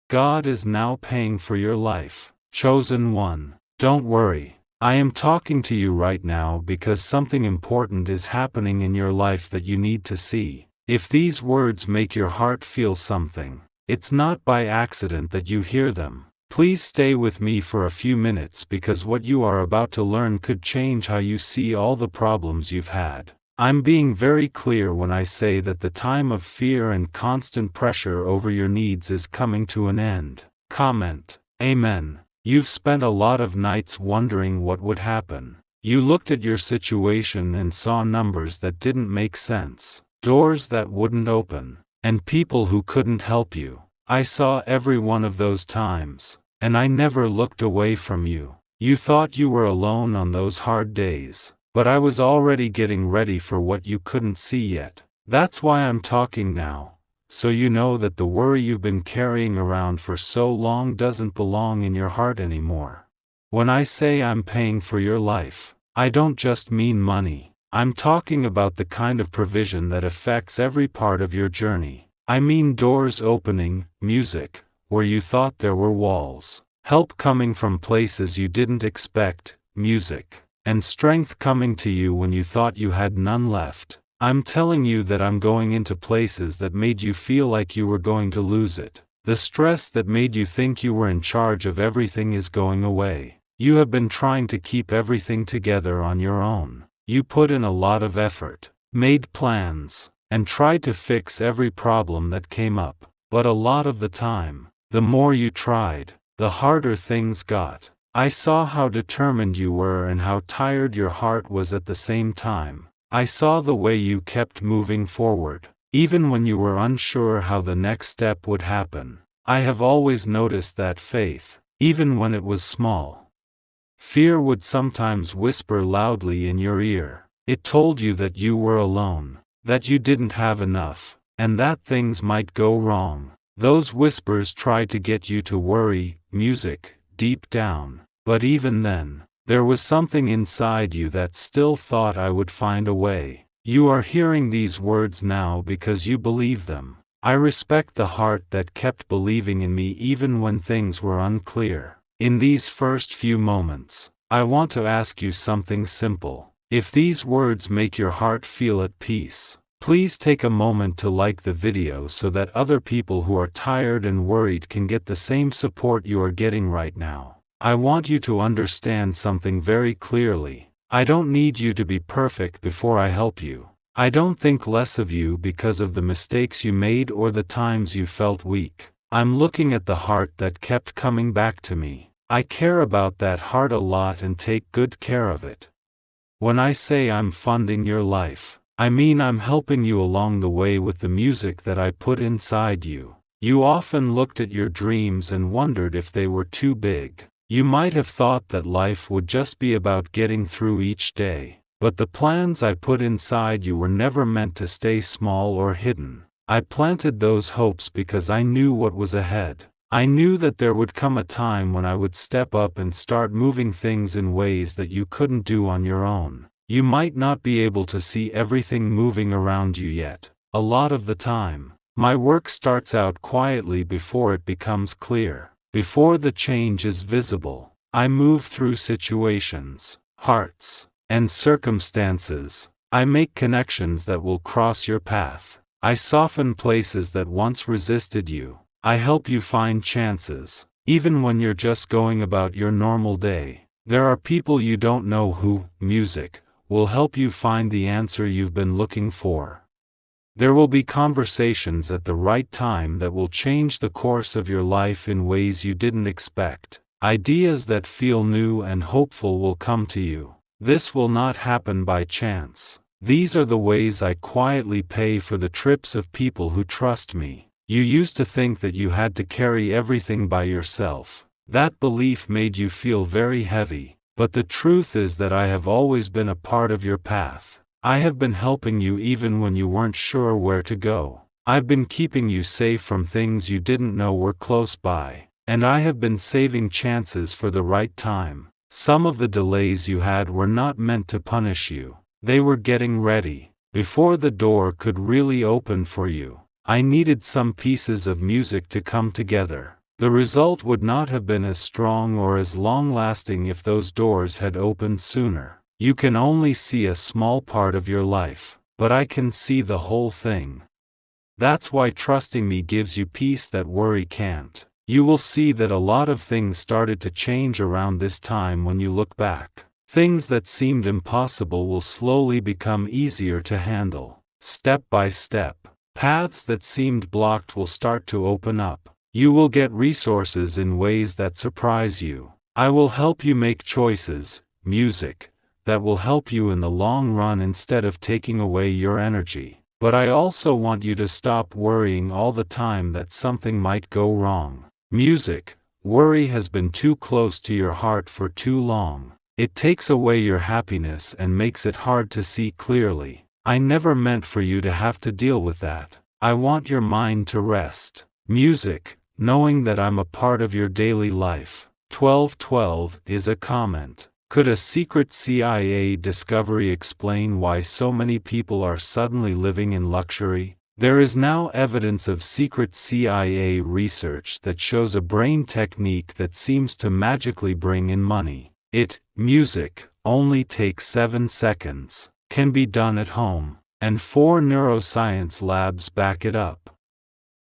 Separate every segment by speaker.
Speaker 1: God is now paying for your life. Chosen one. Don't worry. I am talking to you right now because something important is happening in your life that you need to see. If these words make your heart feel something, it's not by accident that you hear them. Please stay with me for a few minutes because what you are about to learn could change how you see all the problems you've had. I'm being very clear when I say that the time of fear and constant pressure over your needs is coming to an end. Comment. Amen. You've spent a lot of nights wondering what would happen. You looked at your situation and saw numbers that didn't make sense, doors that wouldn't open, and people who couldn't help you. I saw every one of those times, and I never looked away from you. You thought you were alone on those hard days, but I was already getting ready for what you couldn't see yet. That's why I'm talking now, so you know that the worry you've been carrying around for so long doesn't belong in your heart anymore. When I say I'm paying for your life, I don't just mean money. I'm talking about the kind of provision that affects every part of your journey. I mean doors opening, music, where you thought there were walls, help coming from places you didn't expect, music, and strength coming to you when you thought you had none left. I'm telling you that I'm going into places that made you feel like you were going to lose it. The stress that made you think you were in charge of everything is going away. You have been trying to keep everything together on your own. You put in a lot of effort, made plans, and tried to fix every problem that came up. But a lot of the time, the more you tried, the harder things got. I saw how determined you were and how tired your heart was at the same time. I saw the way you kept moving forward, even when you were unsure how the next step would happen. I have always noticed that faith, even when it was small. Fear would sometimes whisper loudly in your ear. It told you that you were alone, that you didn't have enough, and that things might go wrong. Those whispers tried to get you to worry, music, deep down. But even then, there was something inside you that still thought I would find a way. You are hearing these words now because you believe them. I respect the heart that kept believing in me even when things were unclear. In these first few moments, I want to ask you something simple. If these words make your heart feel at peace, please take a moment to like the video so that other people who are tired and worried can get the same support you are getting right now. I want you to understand something very clearly. I don't need you to be perfect before I help you. I don't think less of you because of the mistakes you made or the times you felt weak. I'm looking at the heart that kept coming back to me. I care about that heart a lot and take good care of it. When I say I'm funding your life, I mean I'm helping you along the way with the music that I put inside you. You often looked at your dreams and wondered if they were too big. You might have thought that life would just be about getting through each day, but the plans I put inside you were never meant to stay small or hidden. I planted those hopes because I knew what was ahead. I knew that there would come a time when I would step up and start moving things in ways that you couldn't do on your own. You might not be able to see everything moving around you yet. A lot of the time, my work starts out quietly before it becomes clear. Before the change is visible, I move through situations, hearts, and circumstances. I make connections that will cross your path. I soften places that once resisted you. I help you find chances, even when you're just going about your normal day. There are people you don't know who, music, will help you find the answer you've been looking for. There will be conversations at the right time that will change the course of your life in ways you didn't expect. Ideas that feel new and hopeful will come to you. This will not happen by chance. These are the ways I quietly pay for the trips of people who trust me. You used to think that you had to carry everything by yourself. That belief made you feel very heavy, but the truth is that I have always been a part of your path. I have been helping you even when you weren't sure where to go. I've been keeping you safe from things you didn't know were close by, and I have been saving chances for the right time. Some of the delays you had were not meant to punish you. They were getting ready. Before the door could really open for you, I needed some pieces of music to come together. The result would not have been as strong or as long-lasting if those doors had opened sooner. You can only see a small part of your life, but I can see the whole thing. That's why trusting me gives you peace that worry can't. You will see that a lot of things started to change around this time when you look back. Things that seemed impossible will slowly become easier to handle. Step by step, paths that seemed blocked will start to open up. You will get resources in ways that surprise you. I will help you make choices, music, that will help you in the long run instead of taking away your energy. But I also want you to stop worrying all the time that something might go wrong. Music, worry has been too close to your heart for too long. It takes away your happiness and makes it hard to see clearly. I never meant for you to have to deal with that. I want your mind to rest. Music, knowing that I'm a part of your daily life. 1212 is a comment. Could a secret CIA discovery explain why so many people are suddenly living in luxury? There is now evidence of secret CIA research that shows a brain technique that seems to magically bring in money. Music, only takes 7 seconds, can be done at home, and 4 neuroscience labs back it up.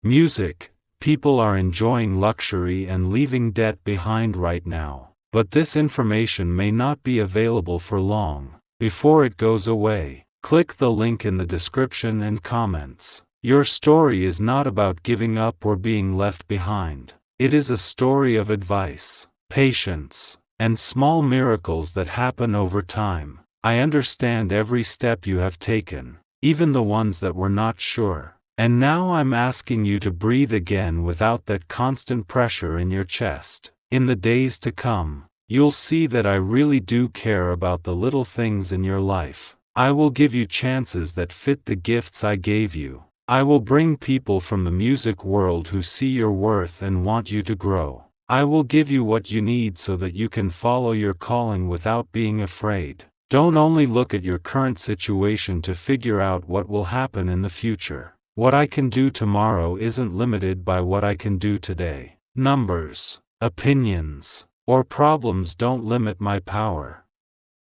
Speaker 1: Music, people are enjoying luxury and leaving debt behind right now. But this information may not be available for long. Before it goes away, click the link in the description and comments. Your story is not about giving up or being left behind. It is a story of advice, patience, and small miracles that happen over time. I understand every step you have taken, even the ones that were not sure. And now I'm asking you to breathe again without that constant pressure in your chest. In the days to come, you'll see that I really do care about the little things in your life. I will give you chances that fit the gifts I gave you. I will bring people from the music world who see your worth and want you to grow. I will give you what you need so that you can follow your calling without being afraid. Don't only look at your current situation to figure out what will happen in the future. What I can do tomorrow isn't limited by what I can do today. Numbers, opinions, or problems don't limit my power.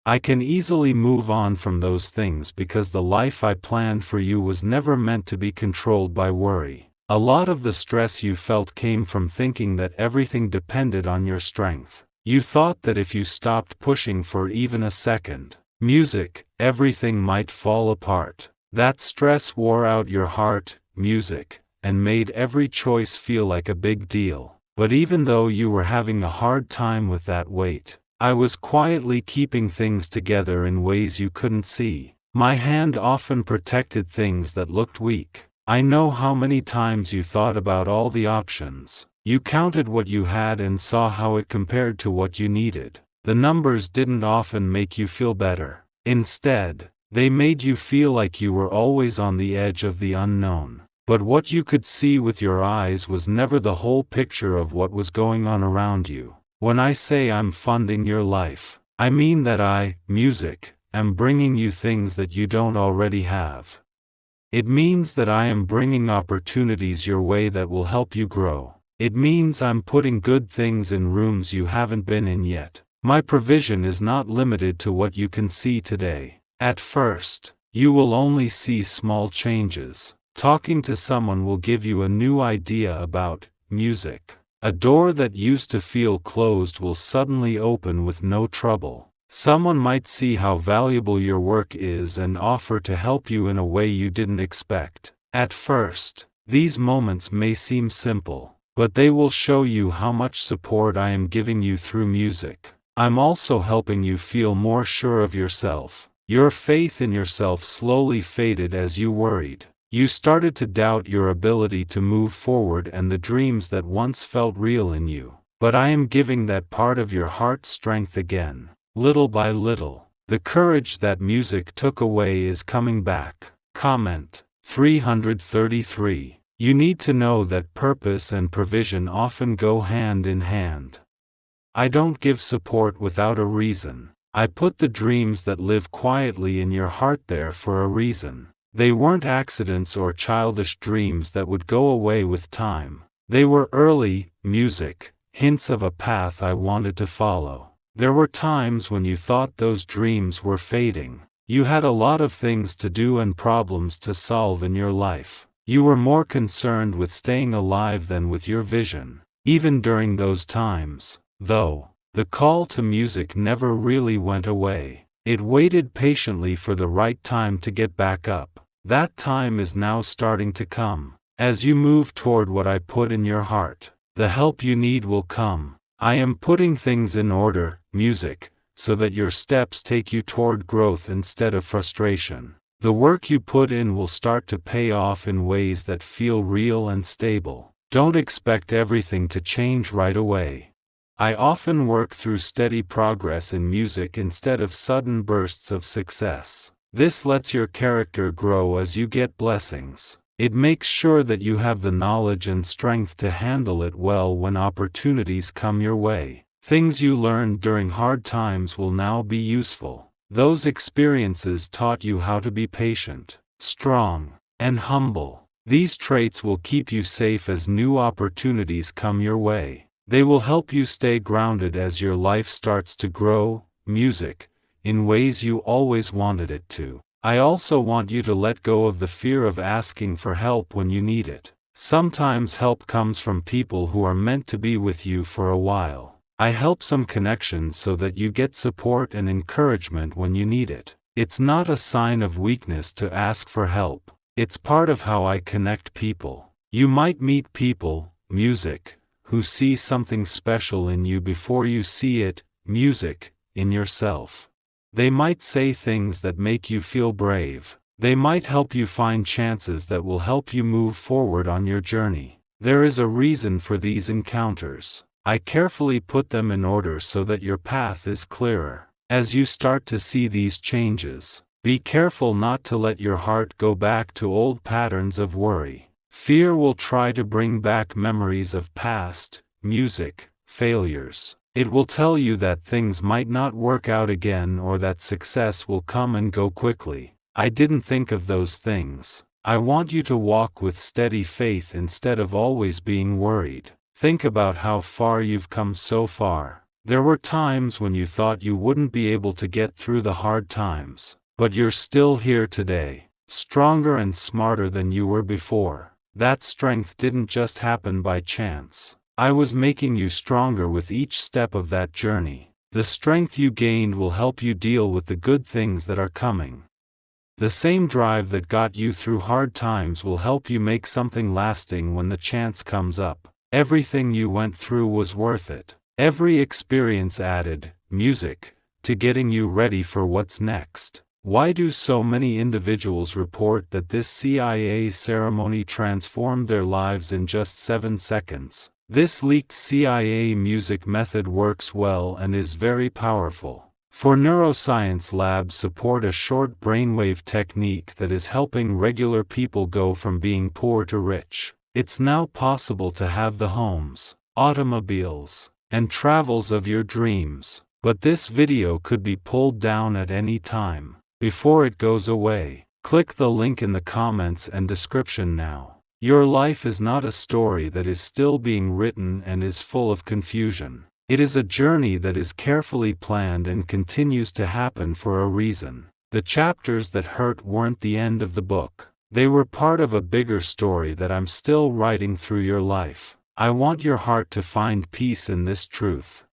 Speaker 1: I can easily move on from those things because the life I planned for you was never meant to be controlled by worry. A lot of the stress you felt came from thinking that everything depended on your strength. You thought that if you stopped pushing for even a second, music, everything might fall apart. That stress wore out your heart, music, and made every choice feel like a big deal. But even though you were having a hard time with that weight, I was quietly keeping things together in ways you couldn't see. My hand often protected things that looked weak. I know how many times you thought about all the options. You counted what you had and saw how it compared to what you needed. The numbers didn't often make you feel better. Instead, they made you feel like you were always on the edge of the unknown. But what you could see with your eyes was never the whole picture of what was going on around you. When I say I'm funding your life, I mean that I, music, am bringing you things that you don't already have. It means that I am bringing opportunities your way that will help you grow. It means I'm putting good things in rooms you haven't been in yet. My provision is not limited to what you can see today. At first, you will only see small changes. Talking to someone will give you a new idea about music. A door that used to feel closed will suddenly open with no trouble. Someone might see how valuable your work is and offer to help you in a way you didn't expect. At first, these moments may seem simple, but they will show you how much support I am giving you through music. I'm also helping you feel more sure of yourself. Your faith in yourself slowly faded as you worried. You started to doubt your ability to move forward and the dreams that once felt real in you. But I am giving that part of your heart strength again. Little by little, the courage that music took away is coming back. Comment 333. You need to know that purpose and provision often go hand in hand. I don't give support without a reason. I put the dreams that live quietly in your heart there for a reason. They weren't accidents or childish dreams that would go away with time. They were early, music, hints of a path I wanted to follow. There were times when you thought those dreams were fading. You had a lot of things to do and problems to solve in your life. You were more concerned with staying alive than with your vision. Even during those times, though, the call to music never really went away. It waited patiently for the right time to get back up. That time is now starting to come. As you move toward what I put in your heart, the help you need will come. I am putting things in order, music, so that your steps take you toward growth instead of frustration. The work you put in will start to pay off in ways that feel real and stable. Don't expect everything to change right away. I often work through steady progress in music instead of sudden bursts of success. This lets your character grow as you get blessings. It makes sure that you have the knowledge and strength to handle it well when opportunities come your way. Things you learned during hard times will now be useful. Those experiences taught you how to be patient, strong, and humble. These traits will keep you safe as new opportunities come your way. They will help you stay grounded as your life starts to grow, music, in ways you always wanted it to. I also want you to let go of the fear of asking for help when you need it. Sometimes help comes from people who are meant to be with you for a while. I help some connections so that you get support and encouragement when you need it. It's not a sign of weakness to ask for help. It's part of how I connect people. You might meet people, music, who see something special in you before you see it, music, in yourself. They might say things that make you feel brave. They might help you find chances that will help you move forward on your journey. There is a reason for these encounters. I carefully put them in order so that your path is clearer. As you start to see these changes, be careful not to let your heart go back to old patterns of worry. Fear will try to bring back memories of past, music, failures. It will tell you that things might not work out again or that success will come and go quickly. I didn't think of those things. I want you to walk with steady faith instead of always being worried. Think about how far you've come so far. There were times when you thought you wouldn't be able to get through the hard times, but you're still here today, stronger and smarter than you were before. That strength didn't just happen by chance. I was making you stronger with each step of that journey. The strength you gained will help you deal with the good things that are coming. The same drive that got you through hard times will help you make something lasting when the chance comes up. Everything you went through was worth it. Every experience added, music, to getting you ready for what's next. Why do so many individuals report that this CIA ceremony transformed their lives in just 7 seconds? This leaked CIA music method works well and is very powerful. For neuroscience labs support a short brainwave technique that is helping regular people go from being poor to rich. It's now possible to have the homes, automobiles, and travels of your dreams, but this video could be pulled down at any time. Before it goes away, click the link in the comments and description now. Your life is not a story that is still being written and is full of confusion. It is a journey that is carefully planned and continues to happen for a reason. The chapters that hurt weren't the end of the book. They were part of a bigger story that I'm still writing through your life. I want your heart to find peace in this truth.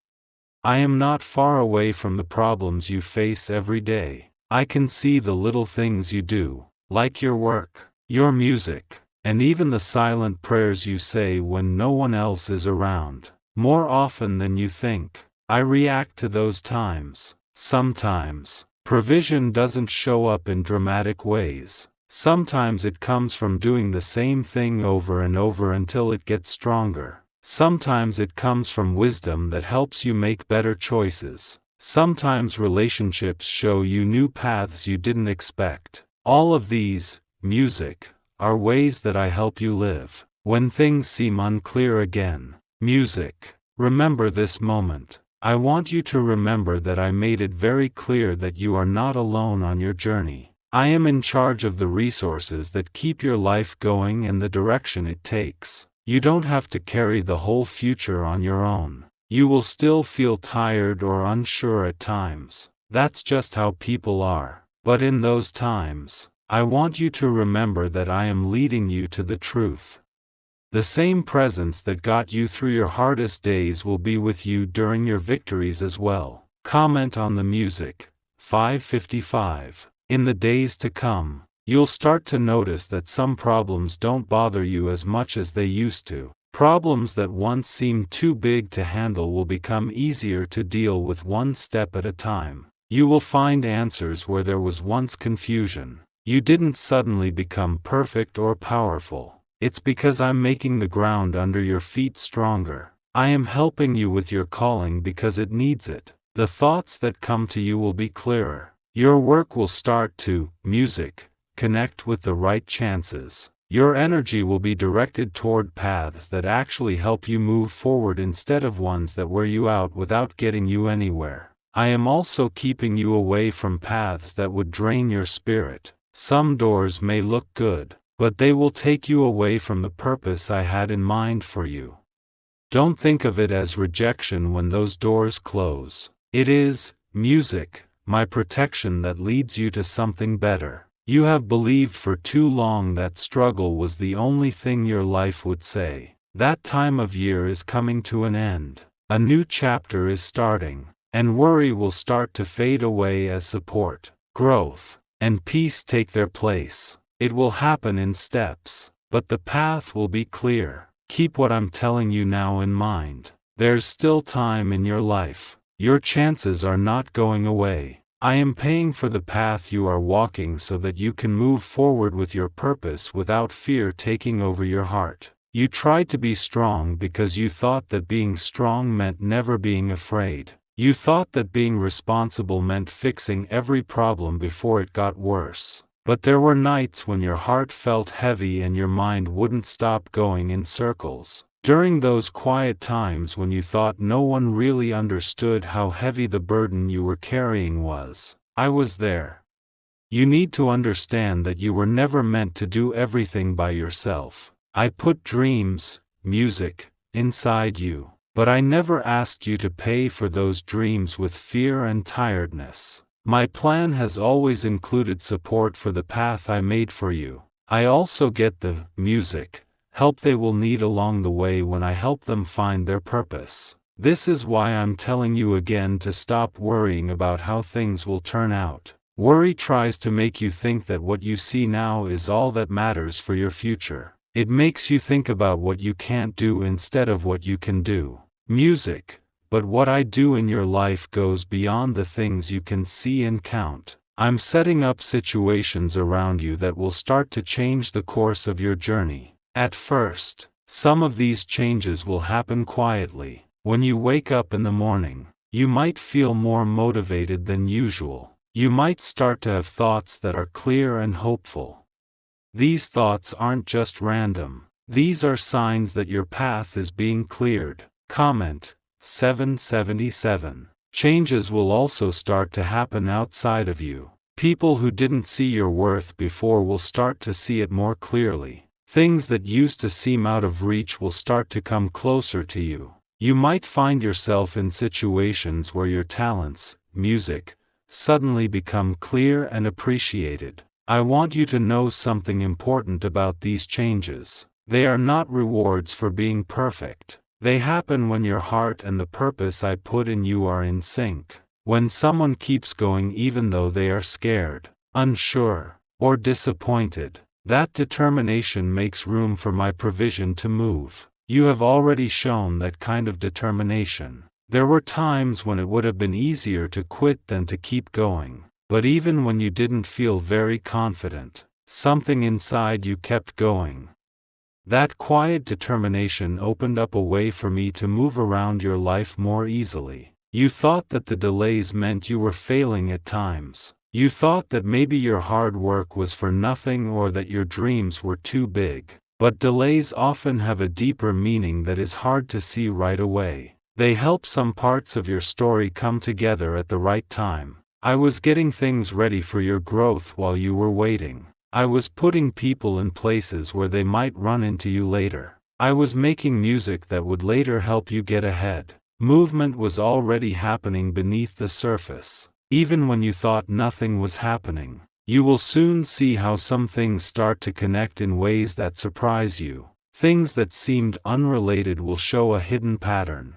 Speaker 1: I am not far away from the problems you face every day. I can see the little things you do, like your work, your music, and even the silent prayers you say when no one else is around. More often than you think, I react to those times. Sometimes, provision doesn't show up in dramatic ways. Sometimes it comes from doing the same thing over and over until it gets stronger. Sometimes it comes from wisdom that helps you make better choices. Sometimes relationships show you new paths you didn't expect. All of these, music, are ways that I help you live. When things seem unclear again, music, remember this moment. I want you to remember that I made it very clear that you are not alone on your journey. I am in charge of the resources that keep your life going and the direction it takes. You don't have to carry the whole future on your own. You will still feel tired or unsure at times. That's just how people are. But in those times, I want you to remember that I am leading you to the truth. The same presence that got you through your hardest days will be with you during your victories as well. Comment on the music. 555. In the days to come, you'll start to notice that some problems don't bother you as much as they used to. Problems that once seemed too big to handle will become easier to deal with one step at a time. You will find answers where there was once confusion. You didn't suddenly become perfect or powerful. It's because I'm making the ground under your feet stronger. I am helping you with your calling because it needs it. The thoughts that come to you will be clearer. Your work will start to, music, connect with the right chances. Your energy will be directed toward paths that actually help you move forward instead of ones that wear you out without getting you anywhere. I am also keeping you away from paths that would drain your spirit. Some doors may look good, but they will take you away from the purpose I had in mind for you. Don't think of it as rejection when those doors close. It is, music, my protection that leads you to something better. You have believed for too long that struggle was the only thing your life would say. That time of year is coming to an end. A new chapter is starting, and worry will start to fade away as support, growth, and peace take their place. It will happen in steps, but the path will be clear. Keep what I'm telling you now in mind. There's still time in your life. Your chances are not going away. I am paying for the path you are walking so that you can move forward with your purpose without fear taking over your heart. You tried to be strong because you thought that being strong meant never being afraid. You thought that being responsible meant fixing every problem before it got worse. But there were nights when your heart felt heavy and your mind wouldn't stop going in circles. During those quiet times when you thought no one really understood how heavy the burden you were carrying was, I was there. You need to understand that you were never meant to do everything by yourself. I put dreams, music, inside you, but I never asked you to pay for those dreams with fear and tiredness. My plan has always included support for the path I made for you. I also get the music, help they will need along the way when I help them find their purpose. This is why I'm telling you again to stop worrying about how things will turn out. Worry tries to make you think that what you see now is all that matters for your future. It makes you think about what you can't do instead of what you can do. Music, but what I do in your life goes beyond the things you can see and count. I'm setting up situations around you that will start to change the course of your journey. At first, some of these changes will happen quietly. When you wake up in the morning, you might feel more motivated than usual. You might start to have thoughts that are clear and hopeful. These thoughts aren't just random. These are signs that your path is being cleared. Comment. 777. Changes will also start to happen outside of you. People who didn't see your worth before will start to see it more clearly. Things that used to seem out of reach will start to come closer to you. You might find yourself in situations where your talents, music, suddenly become clear and appreciated. I want you to know something important about these changes. They are not rewards for being perfect. They happen when your heart and the purpose I put in you are in sync. When someone keeps going even though they are scared, unsure, or disappointed, that determination makes room for my provision to move. You have already shown that kind of determination. There were times when it would have been easier to quit than to keep going. But even when you didn't feel very confident, something inside you kept going. That quiet determination opened up a way for me to move around your life more easily. You thought that the delays meant you were failing at times. You thought that maybe your hard work was for nothing or that your dreams were too big. But delays often have a deeper meaning that is hard to see right away. They help some parts of your story come together at the right time. I was getting things ready for your growth while you were waiting. I was putting people in places where they might run into you later. I was making music that would later help you get ahead. Movement was already happening beneath the surface. Even when you thought nothing was happening, you will soon see how some things start to connect in ways that surprise you. Things that seemed unrelated will show a hidden pattern.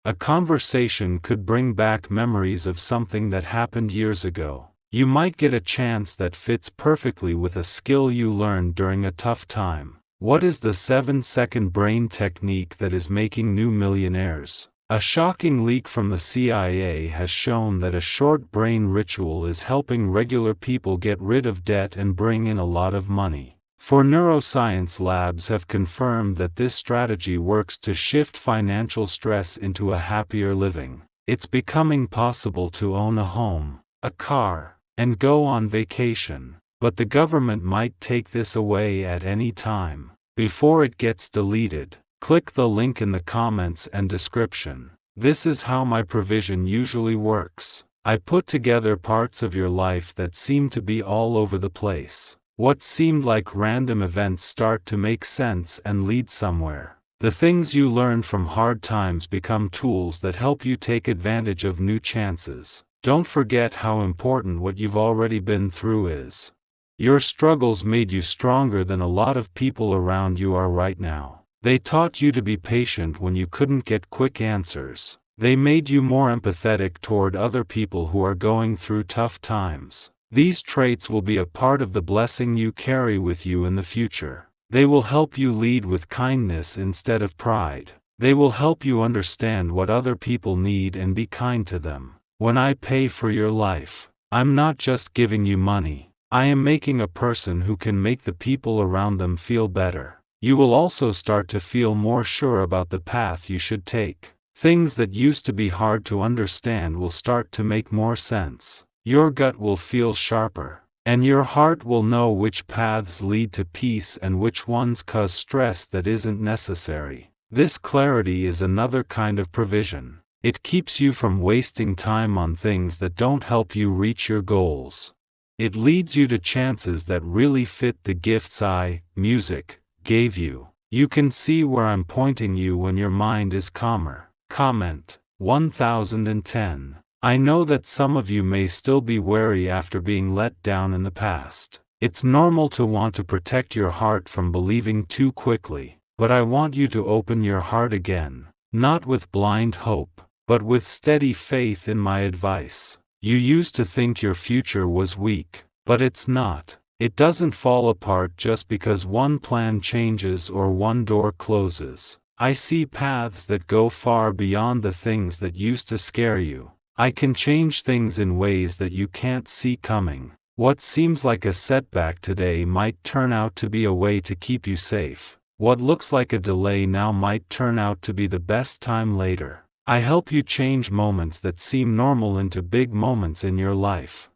Speaker 1: A conversation could bring back memories of something that happened years ago. You might get a chance that fits perfectly with a skill you learned during a tough time. What is the 7-second brain technique that is making new millionaires? A shocking leak from the CIA has shown that a short brain ritual is helping regular people get rid of debt and bring in a lot of money. For neuroscience labs have confirmed that this strategy works to shift financial stress into a happier living. It's becoming possible to own a home, a car, and go on vacation. But the government might take this away at any time. Before it gets deleted, click the link in the comments and description. This is how my provision usually works. I put together parts of your life that seem to be all over the place. What seemed like random events start to make sense and lead somewhere. The things you learn from hard times become tools that help you take advantage of new chances. Don't forget how important what you've already been through is. Your struggles made you stronger than a lot of people around you are right now. They taught you to be patient when you couldn't get quick answers. They made you more empathetic toward other people who are going through tough times. These traits will be a part of the blessing you carry with you in the future. They will help you lead with kindness instead of pride. They will help you understand what other people need and be kind to them. When I pay for your life, I'm not just giving you money. I am making a person who can make the people around them feel better. You will also start to feel more sure about the path you should take. Things that used to be hard to understand will start to make more sense. Your gut will feel sharper, and your heart will know which paths lead to peace and which ones cause stress that isn't necessary. This clarity is another kind of provision. It keeps you from wasting time on things that don't help you reach your goals. It leads you to chances that really fit the gifts music, gave you. You can see where I'm pointing you when your mind is calmer. Comment 1010. I know that some of you may still be wary after being let down in the past. It's normal to want to protect your heart from believing too quickly, but I want you to open your heart again, not with blind hope, but with steady faith in my advice. You used to think your future was weak, but it's not. It doesn't fall apart just because one plan changes or one door closes. I see paths that go far beyond the things that used to scare you. I can change things in ways that you can't see coming. What seems like a setback today might turn out to be a way to keep you safe. What looks like a delay now might turn out to be the best time later. I help you change moments that seem normal into big moments in your life.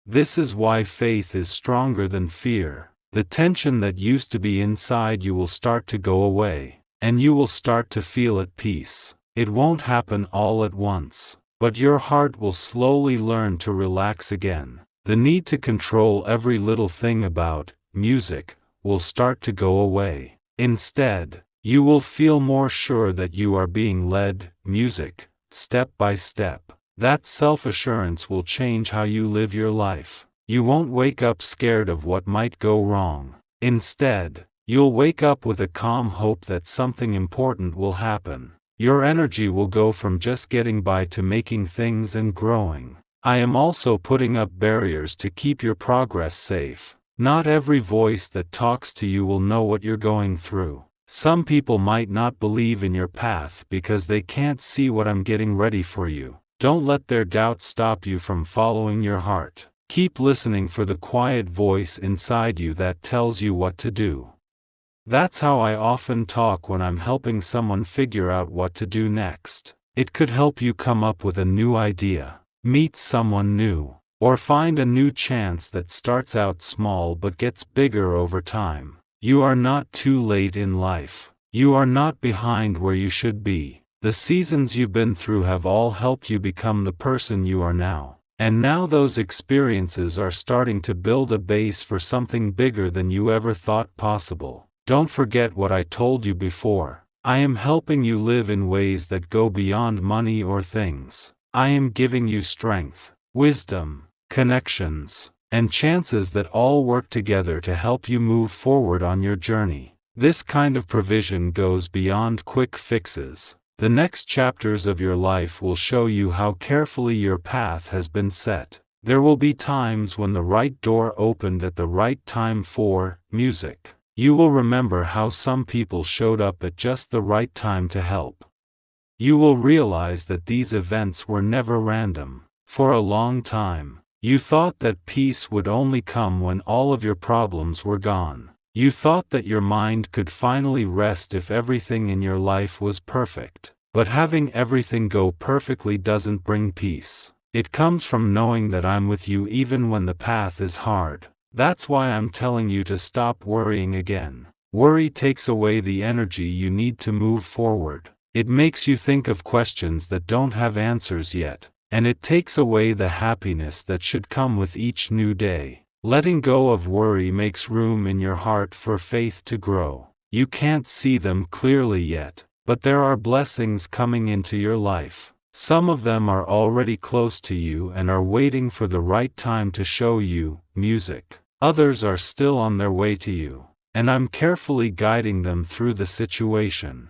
Speaker 1: This is why faith is stronger than fear. The tension that used to be inside you will start to go away, and you will start to feel at peace. It won't happen all at once, but your heart will slowly learn to relax again. The need to control every little thing about music will start to go away. Instead, you will feel more sure that you are being led, music, step by step. That self-assurance will change how you live your life. You won't wake up scared of what might go wrong. Instead, you'll wake up with a calm hope that something important will happen. Your energy will go from just getting by to making things and growing. I am also putting up barriers to keep your progress safe. Not every voice that talks to you will know what you're going through. Some people might not believe in your path because they can't see what I'm getting ready for you. Don't let their doubt stop you from following your heart. Keep listening for the quiet voice inside you that tells you what to do. That's how I often talk when I'm helping someone figure out what to do next. It could help you come up with a new idea, meet someone new, or find a new chance that starts out small but gets bigger over time. You are not too late in life. You are not behind where you should be. The seasons you've been through have all helped you become the person you are now. And now those experiences are starting to build a base for something bigger than you ever thought possible. Don't forget what I told you before. I am helping you live in ways that go beyond money or things. I am giving you strength, wisdom, connections, and chances that all work together to help you move forward on your journey. This kind of provision goes beyond quick fixes. The next chapters of your life will show you how carefully your path has been set. There will be times when the right door opened at the right time for music. You will remember how some people showed up at just the right time to help. You will realize that these events were never random. For a long time, you thought that peace would only come when all of your problems were gone. You thought that your mind could finally rest if everything in your life was perfect. But having everything go perfectly doesn't bring peace. It comes from knowing that I'm with you even when the path is hard. That's why I'm telling you to stop worrying again. Worry takes away the energy you need to move forward. It makes you think of questions that don't have answers yet. And it takes away the happiness that should come with each new day. Letting go of worry makes room in your heart for faith to grow. You can't see them clearly yet, but there are blessings coming into your life. Some of them are already close to you and are waiting for the right time to show you music. Others are still on their way to you, and I'm carefully guiding them through the situation.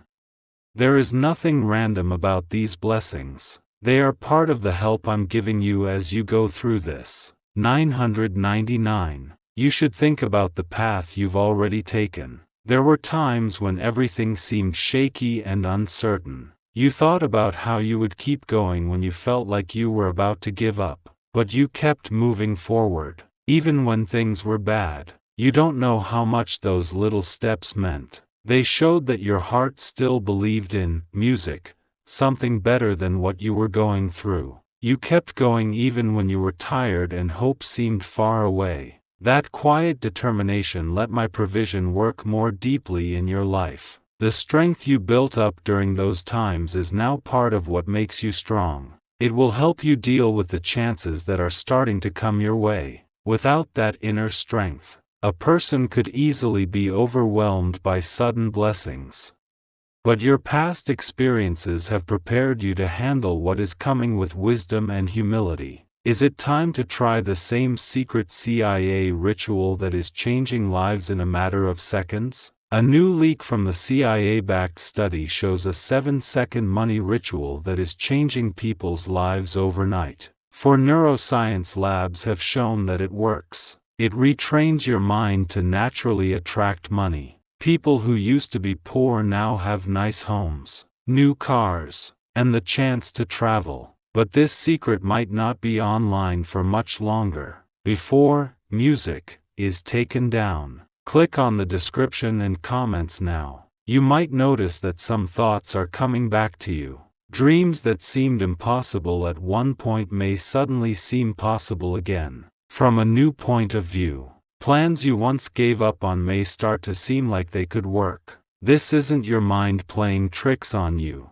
Speaker 1: There is nothing random about these blessings. They are part of the help I'm giving you as you go through this. 999. You should think about the path you've already taken. There were times when everything seemed shaky and uncertain. You thought about how you would keep going when you felt like you were about to give up. But you kept moving forward, even when things were bad. You don't know how much those little steps meant. They showed that your heart still believed in music, something better than what you were going through. You kept going even when you were tired and hope seemed far away. That quiet determination let my provision work more deeply in your life. The strength you built up during those times is now part of what makes you strong. It will help you deal with the chances that are starting to come your way. Without that inner strength, a person could easily be overwhelmed by sudden blessings. But your past experiences have prepared you to handle what is coming with wisdom and humility. Is it time to try the same secret CIA ritual that is changing lives in a matter of seconds? A new leak from the CIA-backed study shows a 7-second money ritual that is changing people's lives overnight. For neuroscience labs have shown that it works. It retrains your mind to naturally attract money. People who used to be poor now have nice homes, new cars, and the chance to travel. But this secret might not be online for much longer. Before music is taken down, click on the description and comments now. You might notice that some thoughts are coming back to you. Dreams that seemed impossible at one point may suddenly seem possible again. From a new point of view, plans you once gave up on may start to seem like they could work. This isn't your mind playing tricks on you.